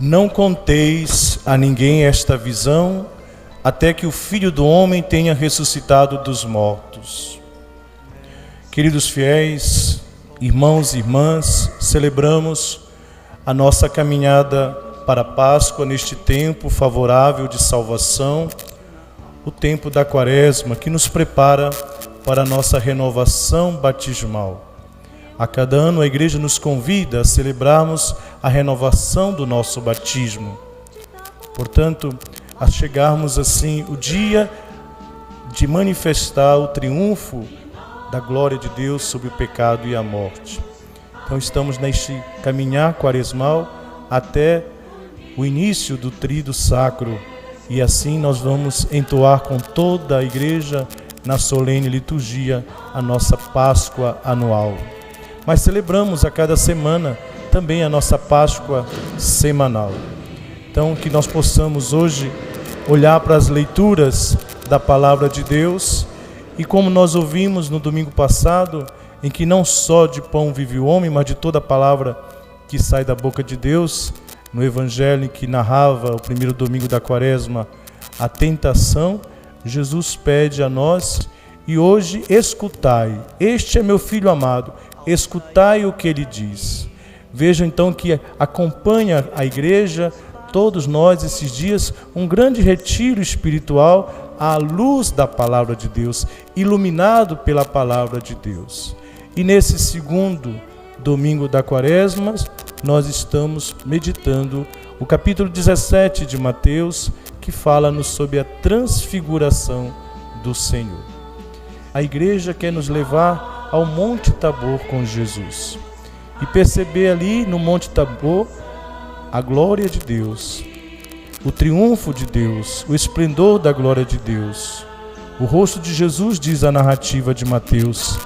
Não conteis a ninguém esta visão, até que o Filho do Homem tenha ressuscitado dos mortos. Queridos fiéis, irmãos e irmãs, celebramos a nossa caminhada para a Páscoa neste tempo favorável de salvação, o tempo da Quaresma, que nos prepara para a nossa renovação batismal. A cada ano a Igreja nos convida a celebrarmos a renovação do nosso batismo. Portanto, a chegarmos assim o dia de manifestar o triunfo da glória de Deus sobre o pecado e a morte. Então estamos neste caminhar quaresmal até o início do tríduo sacro, e assim nós vamos entoar com toda a Igreja na solene liturgia a nossa Páscoa anual. Mas celebramos a cada semana também a nossa Páscoa semanal. Então que nós possamos hoje olhar para as leituras da Palavra de Deus, e como nós ouvimos no domingo passado, em que não só de pão vive o homem, mas de toda a palavra que sai da boca de Deus, no Evangelho que narrava o primeiro domingo da Quaresma, a tentação, Jesus pede a nós: e hoje escutai, este é meu Filho amado, escutai o que ele diz. Veja então que acompanha a Igreja, todos nós esses dias, um grande retiro espiritual à luz da Palavra de Deus, iluminado pela Palavra de Deus. E nesse segundo domingo da Quaresma, nós estamos meditando o capítulo 17 de Mateus, que fala-nos sobre a transfiguração do Senhor. A Igreja quer nos levar ao Monte Tabor com Jesus e perceber ali no Monte Tabor a glória de Deus, o triunfo de Deus, o esplendor da glória de Deus. O rosto de Jesus, diz a narrativa de Mateus,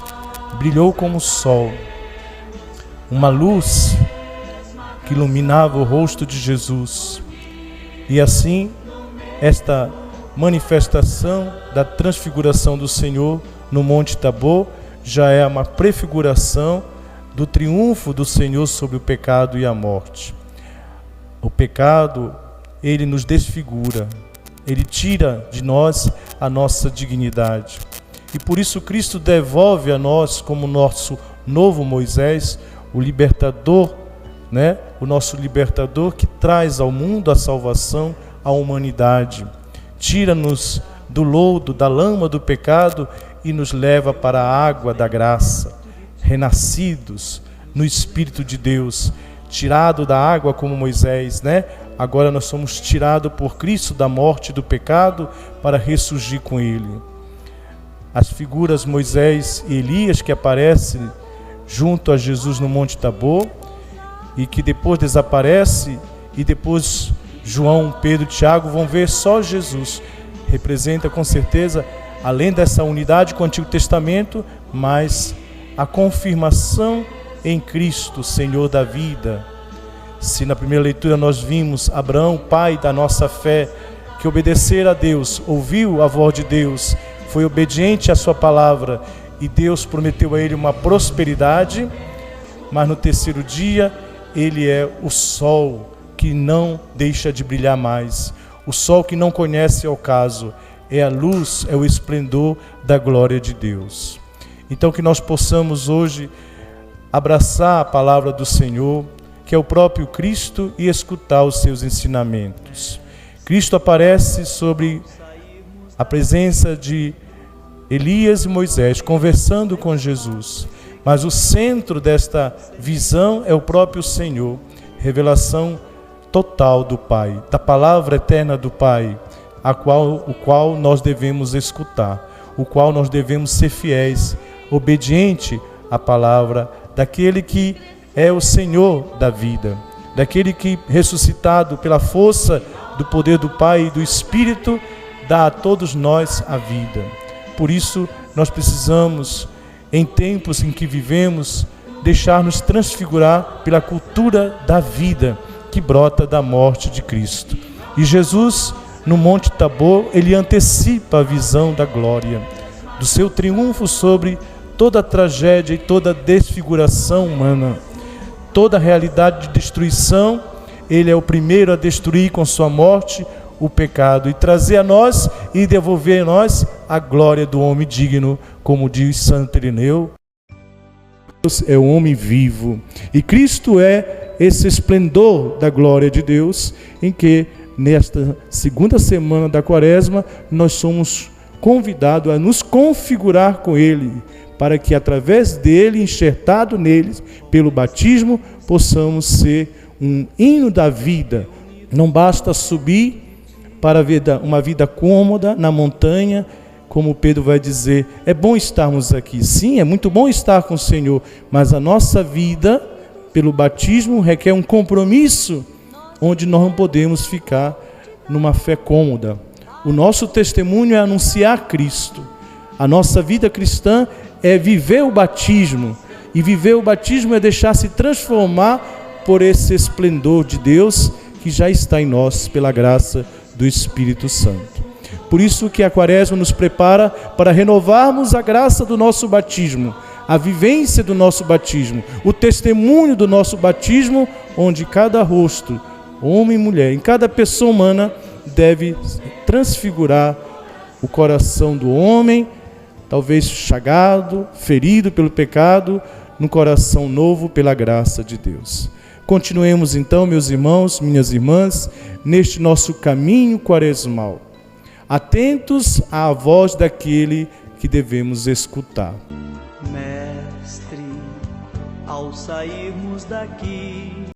brilhou como o sol, uma luz que iluminava o rosto de Jesus. E assim, esta manifestação da transfiguração do Senhor no Monte Tabor já é uma prefiguração do triunfo do Senhor sobre o pecado e a morte. O pecado, ele nos desfigura, ele tira de nós a nossa dignidade. E por isso Cristo devolve a nós, como nosso novo Moisés, o libertador, o nosso libertador que traz ao mundo a salvação, à humanidade. Tira-nos do lodo, da lama do pecado e nos leva para a água da graça, renascidos no Espírito de Deus, tirado da água como Moisés, Agora nós somos tirados por Cristo da morte e do pecado para ressurgir com Ele. As figuras Moisés e Elias que aparecem junto a Jesus no Monte Tabor e que depois desaparece, e depois João, Pedro e Tiago vão ver só Jesus. Representa com certeza, além dessa unidade com o Antigo Testamento, mas a confirmação em Cristo, Senhor da vida. Se na primeira leitura nós vimos Abraão, pai da nossa fé, que obedecer a Deus, ouviu a voz de Deus, foi obediente à sua palavra, e Deus prometeu a ele uma prosperidade, mas no terceiro dia ele é o sol que não deixa de brilhar mais, o sol que não conhece o ocaso, é a luz, é o esplendor da glória de Deus. Então que nós possamos hoje abraçar a palavra do Senhor, que é o próprio Cristo, e escutar os seus ensinamentos. Cristo aparece sobre a presença de Elias e Moisés, conversando com Jesus. Mas o centro desta visão é o próprio Senhor, revelação total do Pai, da palavra eterna do Pai, o qual nós devemos escutar, o qual nós devemos ser fiéis, obediente à palavra daquele que é o Senhor da vida, daquele que, ressuscitado pela força do poder do Pai e do Espírito, dá a todos nós a vida. Por isso, nós precisamos, em tempos em que vivemos, deixar-nos transfigurar pela cultura da vida que brota da morte de Cristo. E Jesus, no Monte Tabor, ele antecipa a visão da glória, do seu triunfo sobre toda a tragédia e toda a desfiguração humana, toda a realidade de destruição Ele é o primeiro a destruir com sua morte o pecado e trazer a nós e devolver a nós a glória do homem digno, como diz Santo Irineu. Deus é o homem vivo e Cristo é esse esplendor da glória de Deus, em que nesta segunda semana da Quaresma nós somos convidados a nos configurar com Ele, para que através dele, enxertado neles pelo batismo, possamos ser um hino da vida. Não basta subir para uma vida cômoda na montanha, como Pedro vai dizer, é bom estarmos aqui. Sim, é muito bom estar com o Senhor, mas a nossa vida, pelo batismo, requer um compromisso, onde nós não podemos ficar numa fé cômoda. O nosso testemunho é anunciar Cristo. A nossa vida cristã é viver o batismo, e viver o batismo é deixar-se transformar por esse esplendor de Deus que já está em nós pela graça do Espírito Santo. Por isso que a Quaresma nos prepara para renovarmos a graça do nosso batismo, a vivência do nosso batismo, o testemunho do nosso batismo, onde cada rosto, homem e mulher, em cada pessoa humana, deve transfigurar o coração do homem, talvez chagado, ferido pelo pecado, no coração novo pela graça de Deus. Continuemos então, meus irmãos, minhas irmãs, neste nosso caminho quaresmal, atentos à voz daquele que devemos escutar. Mestre, ao sairmos daqui,